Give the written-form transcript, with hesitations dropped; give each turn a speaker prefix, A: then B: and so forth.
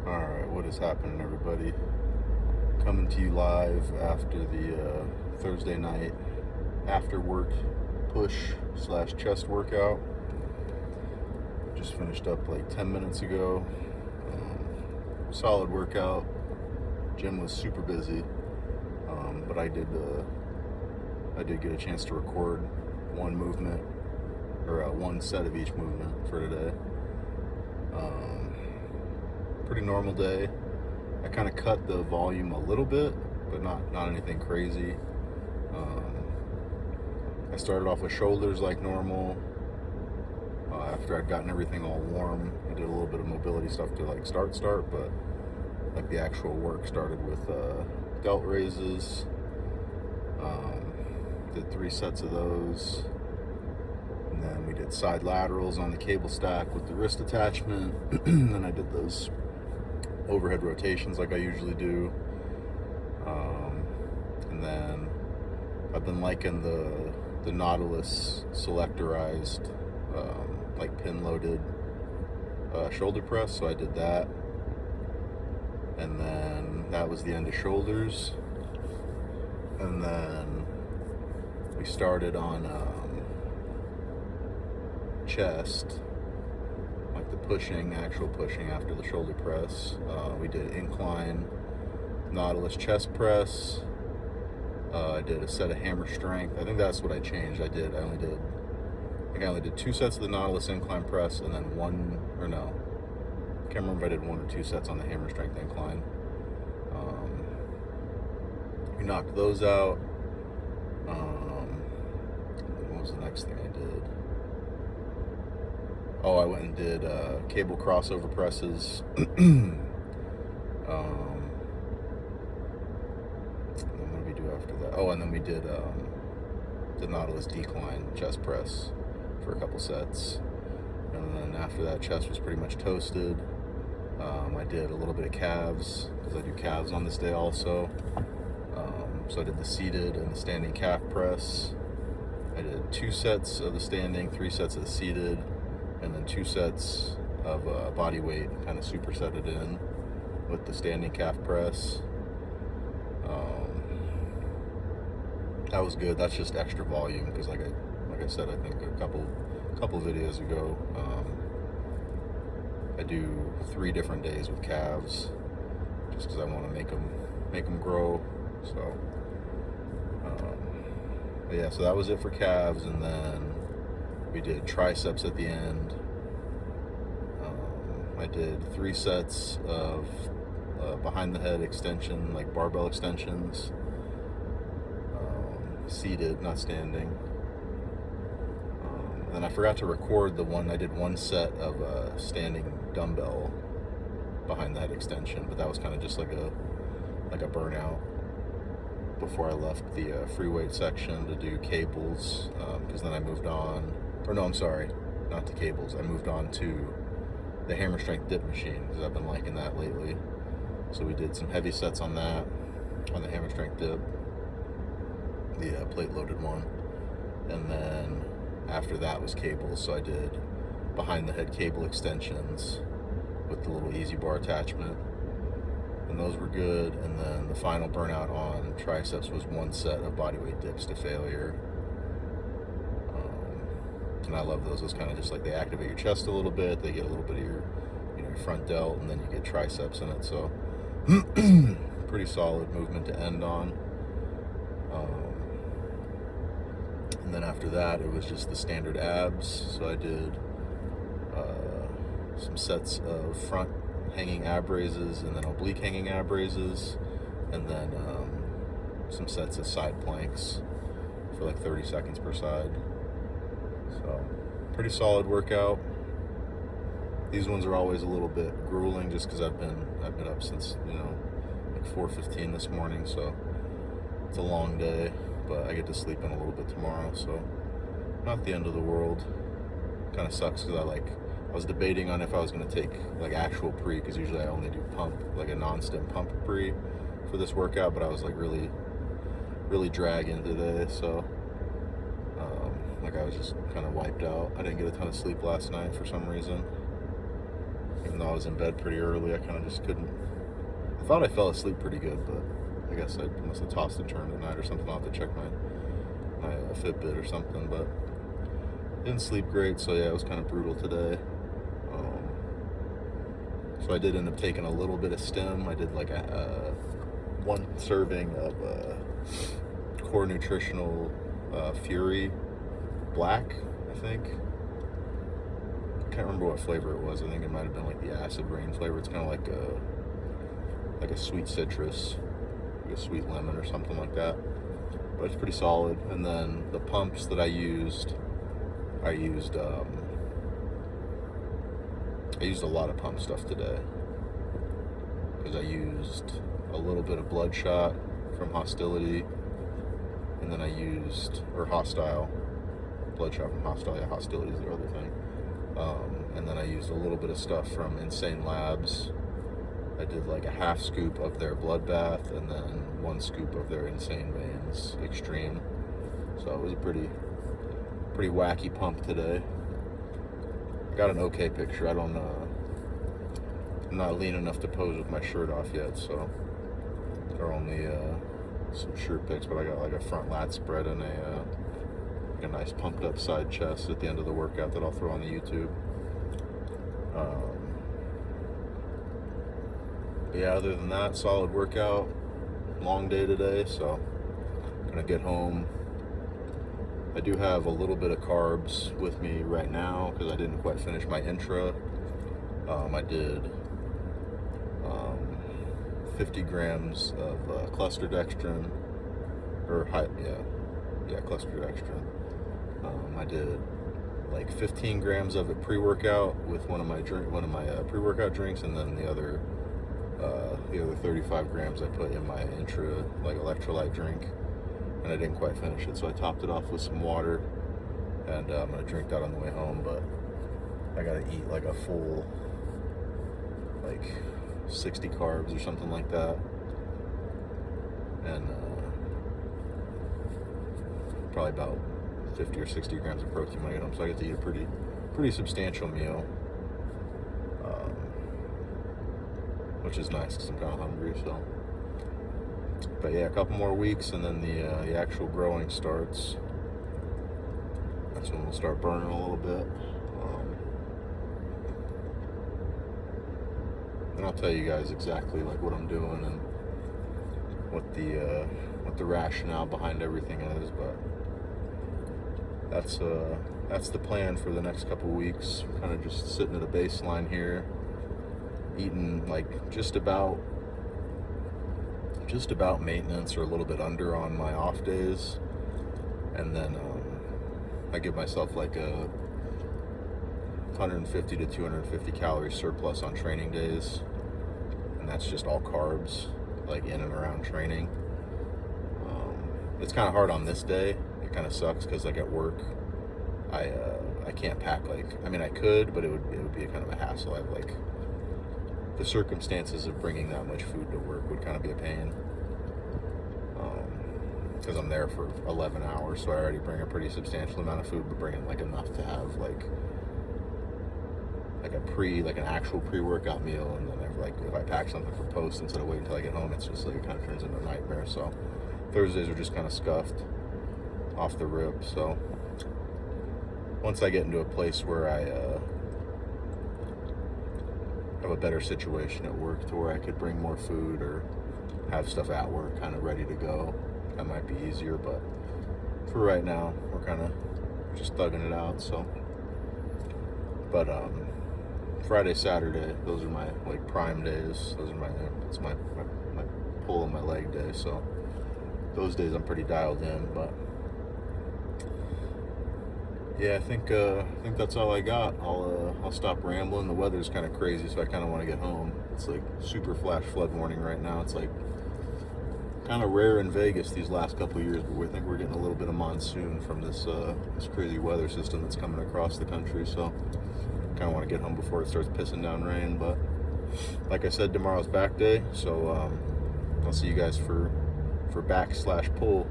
A: Alright, what is happening, everybody? Coming to you live after the Thursday night after work push/chest workout. Just finished up like 10 minutes ago. Solid workout. Gym was super busy, but I did get a chance to record one movement or one set of each movement for today. Pretty normal day. I kind of cut the volume a little bit, but not anything crazy. I started off with shoulders like normal. After I'd gotten everything all warm, I did a little bit of mobility stuff to like start, but like the actual work started with delt raises. Did 3 sets of those. And then we did side laterals on the cable stack with the wrist attachment. Then I did those overhead rotations like I usually do. And then I've been liking the Nautilus selectorized, like pin loaded shoulder press, so I did that. And then that was the end of shoulders. And then we started on chest, like the actual pushing after the shoulder press. We did incline Nautilus chest press. I did a set of hammer strength. I think that's what I changed. I only did 2 sets of the Nautilus incline press, and then can't remember if I did 1 or 2 sets on the hammer strength incline. We knocked those out. What was the next thing I did? Oh, I went and did cable crossover presses. What did we do after that? Oh, and then we did the Nautilus decline chest press for a couple sets. And then after that, chest was pretty much toasted. I did a little bit of calves, because I do calves on this day also. So I did the seated and the standing calf press. I did 2 sets of the standing, 3 sets of the seated, and then 2 sets of body weight, kind of superset it in with the standing calf press. That was good. That's just extra volume because, like I said, I think a couple videos ago, I do 3 different days with calves, just because I want to make them grow. So, yeah. So that was it for calves, and then we did triceps at the end. I did 3 sets of behind the head extension, like barbell extensions, seated, not standing. And then I forgot to record I did 1 set of standing dumbbell behind the head extension, but that was kind of just like a burnout before I left the free weight section to do cables, because then I moved on, I'm sorry, not to cables. I moved on to the hammer strength dip machine because I've been liking that lately. So we did some heavy sets on that, on the hammer strength dip, the plate loaded one. And then after that was cables, so I did behind the head cable extensions with the little easy bar attachment, and those were good. And then the final burnout on triceps was 1 set of bodyweight dips to failure. And I love those. Those kind of just like, they activate your chest a little bit, they get a little bit of your your front delt, and then you get triceps in it. So pretty solid movement to end on. And then after that, it was just the standard abs. So I did some sets of front hanging ab raises, and then oblique hanging ab raises, and then some sets of side planks for like 30 seconds per side. So pretty solid workout. These ones are always a little bit grueling, just because I've been up since like 4:15 this morning, so it's a long day. But I get to sleep in a little bit tomorrow, so not the end of the world. Kind of sucks because I was debating on if I was going to take like actual pre, because usually I only do pump, like a non-stim pump pre for this workout, but I was like really dragging today, so like I was just kind of wiped out. I didn't get a ton of sleep last night for some reason. I think even though I was in bed pretty early, I kind of just couldn't. I thought I fell asleep pretty good, but I guess I must have tossed and turned at night or something. I'll have to check my Fitbit or something, but didn't sleep great. So yeah, it was kind of brutal today. So I did end up taking a little bit of stem. I did like a one serving of Core Nutritional Fury Black, I think. Can't remember what flavor it was. I think it might have been like the acid rain flavor. It's kind of like a sweet citrus, like a sweet lemon or something like that. But it's pretty solid. And then the pumps that I used a lot of pump stuff today because I used a little bit of Bloodshot from Hostility, and then I used Hostile. Bloodshot from Hostile. Yeah, Hostility is the other thing. And then I used a little bit of stuff from Insane Labs. I did like a half scoop of their Bloodbath and then 1 scoop of their Insane Veins Extreme. So it was a pretty wacky pump today. I got an okay picture. I'm not lean enough to pose with my shirt off yet, so they're only some shirt pics, but I got like a front lat spread and a nice pumped up side chest at the end of the workout that I'll throw on the YouTube. But yeah, other than that, solid workout. Long day today, so I'm gonna get home. I do have a little bit of carbs with me right now because I didn't quite finish my intra. I did 50 grams of cluster dextrin, cluster dextrin. I did like 15 grams of it pre-workout with one of my pre-workout drinks, and then the other 35 grams I put in my intra like electrolyte drink, and I didn't quite finish it, so I topped it off with some water, and I'm gonna drink that on the way home. But I gotta eat like a full 60 carbs or something like that, and probably about 50 or 60 grams of protein when I get home. So I get to eat a pretty substantial meal, which is nice because I'm kind of hungry. So, but yeah, a couple more weeks and then the actual growing starts. That's when we'll start burning a little bit. And I'll tell you guys exactly like what I'm doing and what the rationale behind everything is, but that's the plan for the next couple weeks. Kind of just sitting at a baseline here, eating like just about maintenance or a little bit under on my off days, and then I give myself like a 150 to 250 calorie surplus on training days, and that's just all carbs, like in and around training. It's kind of hard on this day. It kind of sucks because like at work, I can't pack I could, but it would be a kind of a hassle. I have like the circumstances of bringing that much food to work would kind of be a pain, because I'm there for 11 hours, so I already bring a pretty substantial amount of food, but bringing like enough to have like an actual pre-workout meal, and then if I pack something for post instead of waiting until I get home, it's just like it kind of turns into a nightmare. So Thursdays are just kind of scuffed off the rip. So once I get into a place where I have a better situation at work to where I could bring more food or have stuff at work kind of ready to go, that might be easier. But for right now, we're kind of just thugging it out. So, but Friday, Saturday, those are my like prime days. It's my pull and my leg day. So those days I'm pretty dialed in. But yeah, I think that's all I got. I'll stop rambling. The weather's kind of crazy, so I kind of want to get home. It's like super flash flood warning right now. It's like kind of rare in Vegas these last couple of years, but we think we're getting a little bit of monsoon from this crazy weather system that's coming across the country. So kind of want to get home before it starts pissing down rain. But like I said, tomorrow's back day, so I'll see you guys for back/pull.